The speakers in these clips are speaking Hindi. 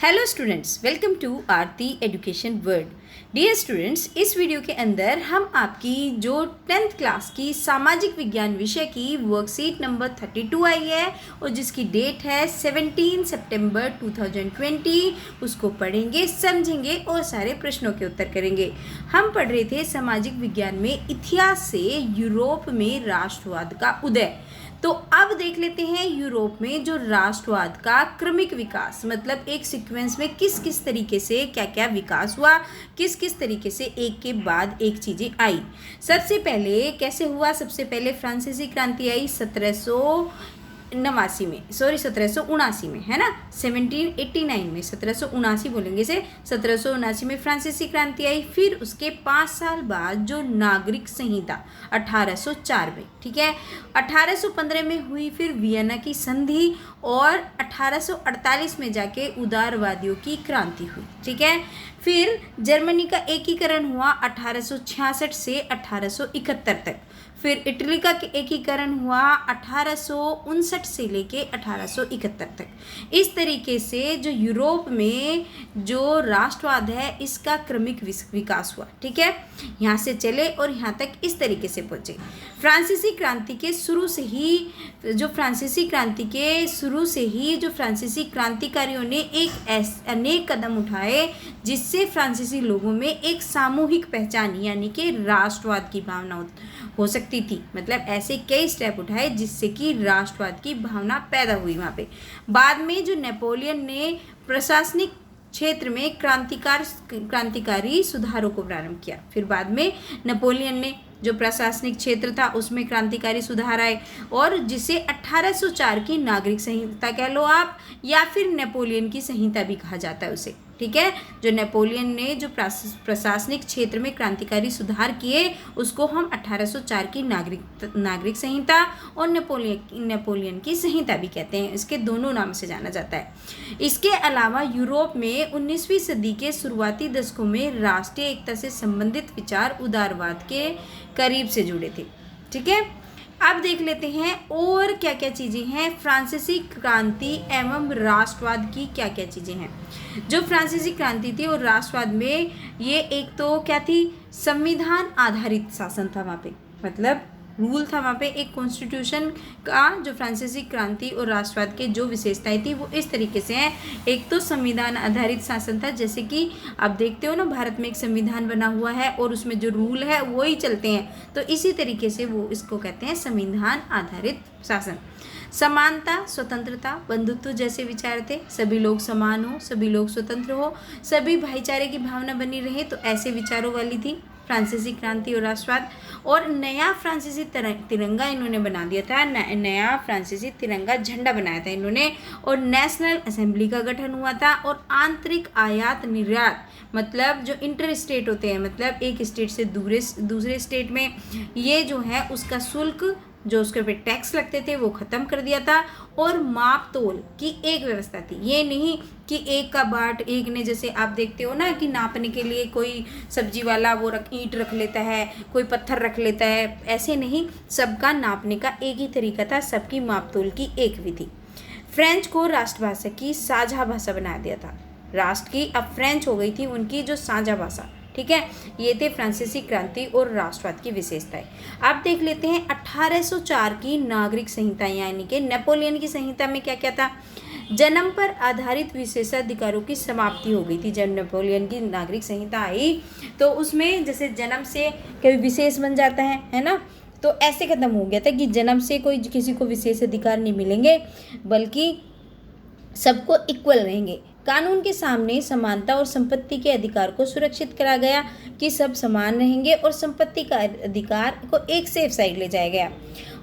Hello students, welcome to Aarti education world. Dear students, इस वीडियो के अंदर हम आपकी जो 10th क्लास की सामाजिक विज्ञान विषय की वर्कशीट नंबर 32 आई है और जिसकी डेट है 17 सितंबर 2020, उसको पढ़ेंगे, समझेंगे और सारे प्रश्नों के उत्तर करेंगे। हम पढ़ रहे थे सामाजिक विज्ञान में इतिहास से यूरोप में राष्ट्रवाद का उदय। तो अब देख लेते हैं यूरोप में जो राष्ट्रवाद का क्रमिक विकास, मतलब एक सीक्वेंस में किस किस तरीके से क्या क्या विकास हुआ, किस किस तरीके से एक के बाद एक चीज़ें आई। सबसे पहले कैसे हुआ? सबसे पहले फ्रांसीसी क्रांति आई 1779 में, है ना, 1789 में, 1779 बोलेंगे से 1779 में फ्रांसीसी क्रांति आई। फिर उसके 5 साल बाद जो नागरिक संहिता 1804 में, ठीक है, 1815 में हुई फिर वियना की संधि और 1848 में जाके उदारवादियों की क्रांति हुई, ठीक है। फिर जर्मनी का एकीकरण हुआ 1866 से 1871 तक। फिर इटली का एकीकरण हुआ 1859 से लेके 1871 तक। इस तरीके से जो यूरोप में जो राष्ट्रवाद है इसका क्रमिक विकास हुआ, ठीक है। यहाँ से चले और यहाँ तक इस तरीके से पहुँचे। फ्रांसीसी क्रांति के शुरू से ही जो फ्रांसीसी क्रांतिकारियों ने अनेक कदम उठाए जिससे फ्रांसीसी लोगों में एक सामूहिक पहचान यानी कि राष्ट्रवाद की भावना हो सकती थी। मतलब ऐसे कई स्टेप उठाए जिससे कि राष्ट्रवाद की भावना पैदा हुई वहाँ पे। बाद में जो नेपोलियन ने प्रशासनिक क्षेत्र में क्रांतिकारी सुधारों को प्रारंभ किया। फिर बाद में नेपोलियन ने जो प्रशासनिक क्षेत्र था उसमें क्रांतिकारी सुधार आए और जिसे 1804 की नागरिक संहिता कह लो आप, या फिर नेपोलियन की संहिता भी कहा जाता है उसे, ठीक है। जो नेपोलियन ने जो प्रशासनिक क्षेत्र में क्रांतिकारी सुधार किए उसको हम 1804 की नागरिक संहिता और नेपोलियन की संहिता भी कहते हैं। इसके दोनों नाम से जाना जाता है। इसके अलावा यूरोप में 19वीं सदी के शुरुआती दशकों में राष्ट्रीय एकता से संबंधित विचार उदारवाद के करीब से जुड़े थे, ठीक है। अब देख लेते हैं और क्या क्या चीज़ें हैं फ्रांसीसी क्रांति एवं राष्ट्रवाद की, क्या क्या चीज़ें हैं। जो फ्रांसीसी क्रांति थी और राष्ट्रवाद में ये एक तो क्या थी, संविधान आधारित शासन था वहाँ पे, मतलब रूल था वहाँ पे, एक कॉन्स्टिट्यूशन का। जो फ्रांसीसी क्रांति और राष्ट्रवाद के जो विशेषताएं थी वो इस तरीके से हैं। एक तो संविधान आधारित शासन था, जैसे कि आप देखते हो ना भारत में एक संविधान बना हुआ है और उसमें जो रूल है वो ही चलते हैं, तो इसी तरीके से वो इसको कहते हैं संविधान आधारित शासन। समानता, स्वतंत्रता, बंधुत्व जैसे विचार थे। सभी लोग समान हो, सभी लोग स्वतंत्र हो, सभी भाईचारे की भावना बनी रहे, तो ऐसे विचारों वाली थी फ्रांसीसी क्रांति और राष्ट्रवाद। और नया फ्रांसीसी तिरंगा इन्होंने बना दिया था, नया फ्रांसीसी तिरंगा झंडा बनाया था इन्होंने। और नेशनल असेंबली का गठन हुआ था और आंतरिक आयात निर्यात, मतलब जो इंटर स्टेट होते हैं, मतलब एक स्टेट से दूसरे स्टेट में, ये जो है उसका शुल्क जो उसके ऊपर टैक्स लगते थे वो ख़त्म कर दिया था। और माप तोल की एक व्यवस्था थी, ये नहीं कि एक का बाट एक ने, जैसे आप देखते हो ना कि नापने के लिए कोई सब्जी वाला वो ईंट रख लेता है, कोई पत्थर रख लेता है, ऐसे नहीं, सबका नापने का एक ही तरीका था, सबकी माप तोल की एक विधि। फ्रेंच को राष्ट्रभाषा की साझा भाषा बना दिया था। राष्ट्र की अब फ्रेंच हो गई थी उनकी जो साझा भाषा, ठीक है। ये थे फ्रांसीसी क्रांति और राष्ट्रवाद की विशेषताएं। अब देख लेते हैं 1804 की नागरिक संहिता, यानी कि नेपोलियन की संहिता में क्या क्या था। जन्म पर आधारित विशेषाधिकारों की समाप्ति हो गई थी। जब नेपोलियन की नागरिक संहिता आई तो उसमें जैसे जन्म से कभी विशेष बन जाता है ना, तो ऐसे खत्म हो गया था कि जन्म से कोई किसी को विशेष अधिकार नहीं मिलेंगे, बल्कि सबको इक्वल रहेंगे। कानून के सामने समानता और संपत्ति के अधिकार को सुरक्षित करा गया कि सब समान रहेंगे और संपत्ति का अधिकार को एक सेफ साइड ले जाया गया।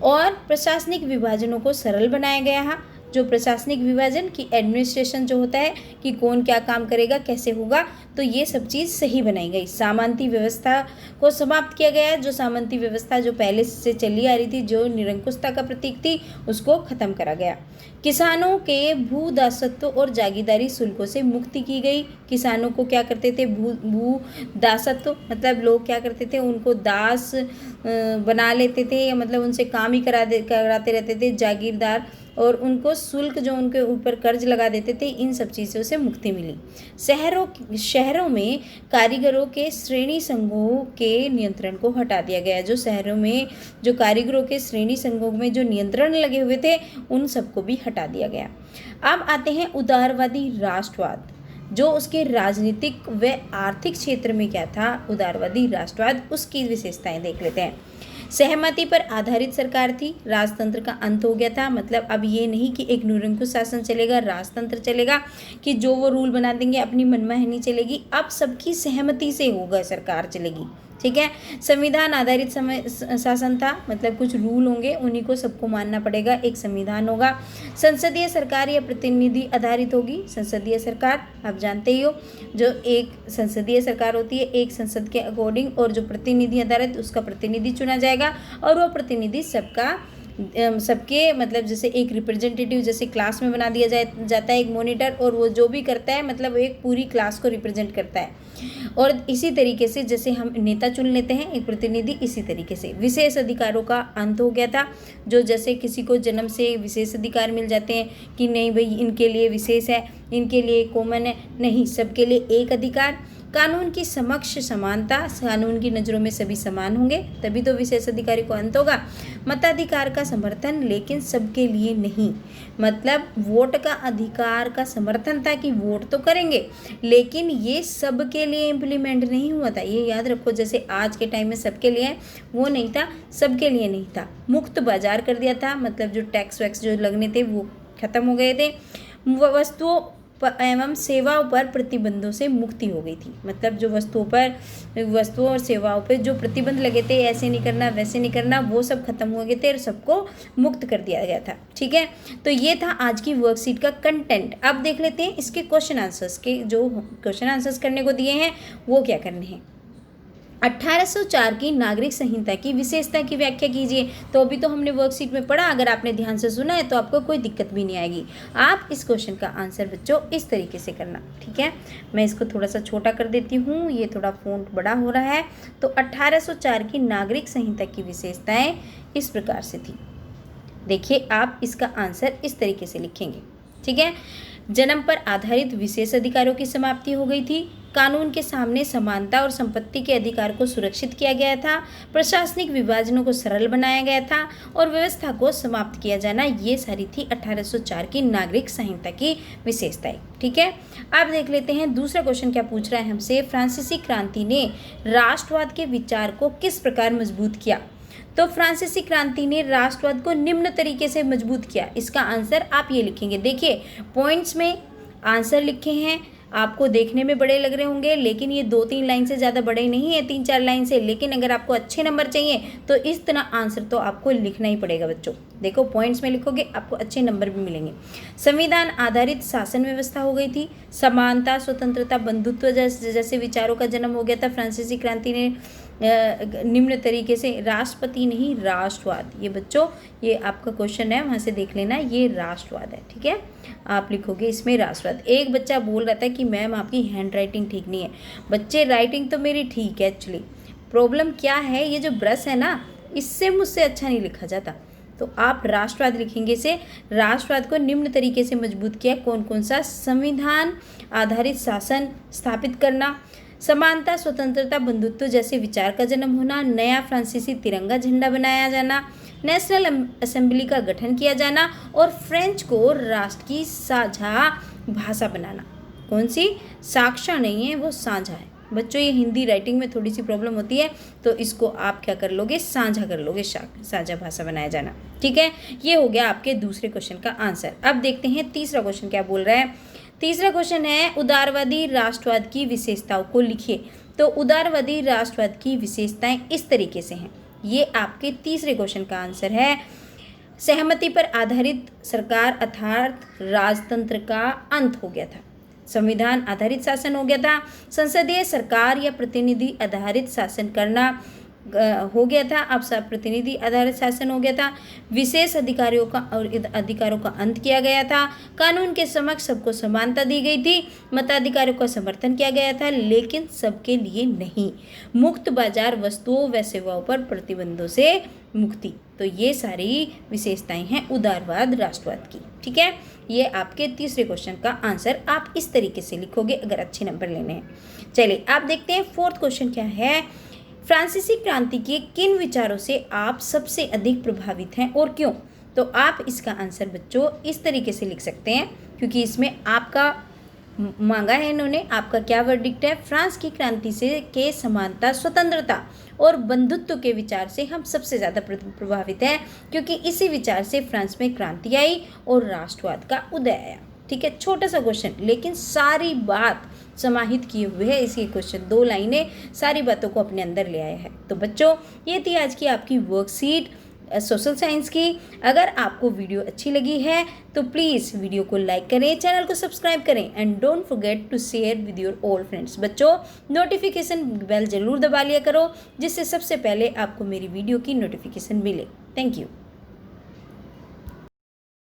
और प्रशासनिक विभाजनों को सरल बनाया गया। जो प्रशासनिक विभाजन की एडमिनिस्ट्रेशन जो होता है कि कौन क्या काम करेगा, कैसे होगा, तो ये सब चीज़ सही बनाई गई। सामंती व्यवस्था को समाप्त किया गया। जो सामंती व्यवस्था जो पहले से चली आ रही थी, जो निरंकुशता का प्रतीक थी, उसको खत्म करा गया। किसानों के भू दासत्व और जागीरदारी शुल्कों से मुक्ति की गई। किसानों को क्या करते थे, भू दासत्व, मतलब लोग क्या करते थे, उनको दास बना लेते थे, या मतलब उनसे काम ही कराते रहते थे, जागीरदार और उनको शुल्क जो उनके ऊपर कर्ज लगा देते थे, इन सब चीज़ों से मुक्ति मिली। शहरों में कारीगरों के श्रेणी संघों के नियंत्रण को हटा दिया गया। जो शहरों में जो कारीगरों के श्रेणी संघों में जो नियंत्रण लगे हुए थे, उन सबको भी हटा दिया गया। अब आते हैं उदारवादी राष्ट्रवाद, जो उसके राजनीतिक व आर्थिक क्षेत्र में क्या था, उदारवादी राष्ट्रवाद, उसकी विशेषताएं देख लेते हैं। सहमति पर आधारित सरकार थी, राजतंत्र का अंत हो गया था। मतलब अब ये नहीं कि एक निरंकुश शासन चलेगा, राजतंत्र चलेगा, कि जो वो रूल बना देंगे अपनी मनमानी चलेगी। अब सबकी सहमति से होगा सरकार चलेगी, ठीक है। संविधान आधारित शासन था, मतलब कुछ रूल होंगे, उन्हीं को सबको मानना पड़ेगा, एक संविधान होगा। संसदीय सरकार या प्रतिनिधि आधारित होगी। संसदीय सरकार आप जानते ही हो, जो एक संसदीय सरकार होती है एक संसद के अकॉर्डिंग, और जो प्रतिनिधि आधारित उसका प्रतिनिधि चुना जाएगा, और वो प्रतिनिधि सबके मतलब जैसे एक रिप्रेजेंटेटिव जैसे क्लास में बना दिया जाता है एक मॉनिटर, और वो जो भी करता है मतलब एक पूरी क्लास को रिप्रेजेंट करता है। और इसी तरीके से जैसे हम नेता चुन लेते हैं एक प्रतिनिधि, इसी तरीके से विशेष अधिकारों का अंत हो गया था। जो जैसे किसी को जन्म से विशेष अधिकार मिल जाते हैं कि नहीं भाई इनके लिए विशेष है, इनके लिए कॉमन है, नहीं, सबके लिए एक अधिकार। कानून की समक्ष समानता, कानून की नज़रों में सभी समान होंगे, तभी तो विशेष अधिकारी को अंत होगा। मताधिकार का समर्थन, लेकिन सबके लिए नहीं, मतलब वोट का अधिकार का समर्थन था कि वोट तो करेंगे, लेकिन ये सबके लिए इम्प्लीमेंट नहीं हुआ था, ये याद रखो। जैसे आज के टाइम में सबके लिए है, वो नहीं था, सबके लिए नहीं था। मुक्त बाजार कर दिया था, मतलब जो टैक्स वैक्स जो लगने थे वो खत्म हो गए थे। वस्तुओं एवं सेवाओं पर प्रतिबंधों से मुक्ति हो गई थी, मतलब जो वस्तुओं और सेवाओं पर जो प्रतिबंध लगे थे, ऐसे नहीं करना वैसे नहीं करना, वो सब खत्म हो गए थे और सबको मुक्त कर दिया गया था, ठीक है। तो ये था आज की वर्कशीट का कंटेंट। अब देख लेते हैं इसके क्वेश्चन आंसर्स के, जो क्वेश्चन आंसर्स करने को दिए हैं वो क्या करने हैं। 1804 की नागरिक संहिता की विशेषता की व्याख्या कीजिए। तो अभी तो हमने वर्कशीट में पढ़ा, अगर आपने ध्यान से सुना है तो आपको कोई दिक्कत भी नहीं आएगी। आप इस क्वेश्चन का आंसर बच्चों इस तरीके से करना, ठीक है। मैं इसको थोड़ा सा छोटा कर देती हूँ, ये थोड़ा फ़ॉन्ट बड़ा हो रहा है। तो 1804 की नागरिक संहिता की विशेषताएं इस प्रकार से थी। देखिए आप इसका आंसर इस तरीके से लिखेंगे, ठीक है। जन्म पर आधारित विशेष अधिकारों की समाप्ति हो गई थी। कानून के सामने समानता और संपत्ति के अधिकार को सुरक्षित किया गया था। प्रशासनिक विभाजनों को सरल बनाया गया था और व्यवस्था को समाप्त किया जाना, ये सारी थी 1804 की नागरिक संहिता की विशेषताएं, ठीक है। अब देख लेते हैं दूसरा क्वेश्चन क्या पूछ रहा है हमसे। फ्रांसीसी क्रांति ने राष्ट्रवाद के विचार को किस प्रकार मजबूत किया। तो फ्रांसीसी क्रांति ने राष्ट्रवाद को निम्न तरीके से मजबूत किया। इसका आंसर आप ये लिखेंगे। देखिए पॉइंट्स में आंसर लिखे हैं, आपको देखने में बड़े लग रहे होंगे, लेकिन ये 2-3 लाइन से ज़्यादा बड़े नहीं है, 3-4 लाइन से। लेकिन अगर आपको अच्छे नंबर चाहिए तो इस तरह आंसर तो आपको लिखना ही पड़ेगा बच्चों। देखो पॉइंट्स में लिखोगे आपको अच्छे नंबर भी मिलेंगे। संविधान आधारित शासन व्यवस्था हो गई थी। समानता, स्वतंत्रता, बंधुत्व जैसे विचारों का जन्म हो गया था। फ्रांसीसी क्रांति ने निम्न तरीके से, राष्ट्रपति नहीं राष्ट्रवाद, ये बच्चों ये आपका क्वेश्चन है, वहाँ से देख लेना, ये राष्ट्रवाद है, ठीक है। आप लिखोगे इसमें राष्ट्रवाद। एक बच्चा बोल रहा था कि मैम आपकी हैंड राइटिंग ठीक नहीं है। बच्चे राइटिंग तो मेरी ठीक है, एक्चुअली प्रॉब्लम क्या है, ये जो ब्रश है ना, इससे मुझसे अच्छा नहीं लिखा जाता। तो आप राष्ट्रवाद लिखेंगे से राष्ट्रवाद को निम्न तरीके से मजबूत किया। कौन कौन सा? संविधान आधारित शासन स्थापित करना, समानता, स्वतंत्रता, बंधुत्व जैसे विचार का जन्म होना, नया फ्रांसीसी तिरंगा झंडा बनाया जाना, नेशनल असेंबली का गठन किया जाना और फ्रेंच को राष्ट्र की साझा भाषा बनाना। कौन सी? साझा नहीं है, वो साझा है बच्चों। ये हिंदी राइटिंग में थोड़ी सी प्रॉब्लम होती है, तो इसको आप क्या कर लोगे? साझा कर लोगे, साझा भाषा बनाया जाना, ठीक है। ये हो गया आपके दूसरे क्वेश्चन का आंसर। अब देखते हैं तीसरा क्वेश्चन क्या बोल रहा है। तीसरा क्वेश्चन है उदारवादी राष्ट्रवाद की विशेषताओं को लिखिए। तो उदारवादी राष्ट्रवाद की विशेषताएं इस तरीके से हैं। ये आपके तीसरे क्वेश्चन का आंसर है। सहमति पर आधारित सरकार अर्थात राजतंत्र का अंत हो गया था। संविधान आधारित शासन हो गया था। संसदीय सरकार या प्रतिनिधि आधारित शासन करना हो गया था। अब सब प्रतिनिधि आधारित शासन हो गया था। विशेष अधिकारियों का और अधिकारों का अंत किया गया था। कानून के समक्ष सबको समानता दी गई थी। मताधिकारों का समर्थन किया गया था, लेकिन सबके लिए नहीं। मुक्त बाजार वस्तुओं व सेवाओं पर प्रतिबंधों से मुक्ति। तो ये सारी विशेषताएं हैं उदारवाद राष्ट्रवाद की। ठीक है, ये आपके तीसरे क्वेश्चन का आंसर आप इस तरीके से लिखोगे अगर अच्छे नंबर लेने हैं। चलिए आप देखते हैं फोर्थ क्वेश्चन क्या है। फ्रांसीसी क्रांति के किन विचारों से आप सबसे अधिक प्रभावित हैं और क्यों? तो आप इसका आंसर बच्चों इस तरीके से लिख सकते हैं, क्योंकि इसमें आपका मांगा है इन्होंने, आपका क्या वर्डिक्ट है। फ्रांस की क्रांति से के समानता, स्वतंत्रता और बंधुत्व के विचार से हम सबसे ज़्यादा प्रभावित हैं, क्योंकि इसी विचार से फ्रांस में क्रांति आई और राष्ट्रवाद का उदय आया। ठीक है, छोटा सा क्वेश्चन लेकिन सारी बात समाहित किए हुए है इसके क्वेश्चन, 2 लाइनें सारी बातों को अपने अंदर ले आया है। तो बच्चों ये थी आज की आपकी वर्कशीट सोशल साइंस की। अगर आपको वीडियो अच्छी लगी है तो प्लीज़ वीडियो को लाइक करें, चैनल को सब्सक्राइब करें and don't forget to share with your all friends. बच्चों नोटिफिकेशन बेल जरूर दबा लिया करो, जिससे सबसे पहले आपको मेरी वीडियो की नोटिफिकेशन मिले। Thank you.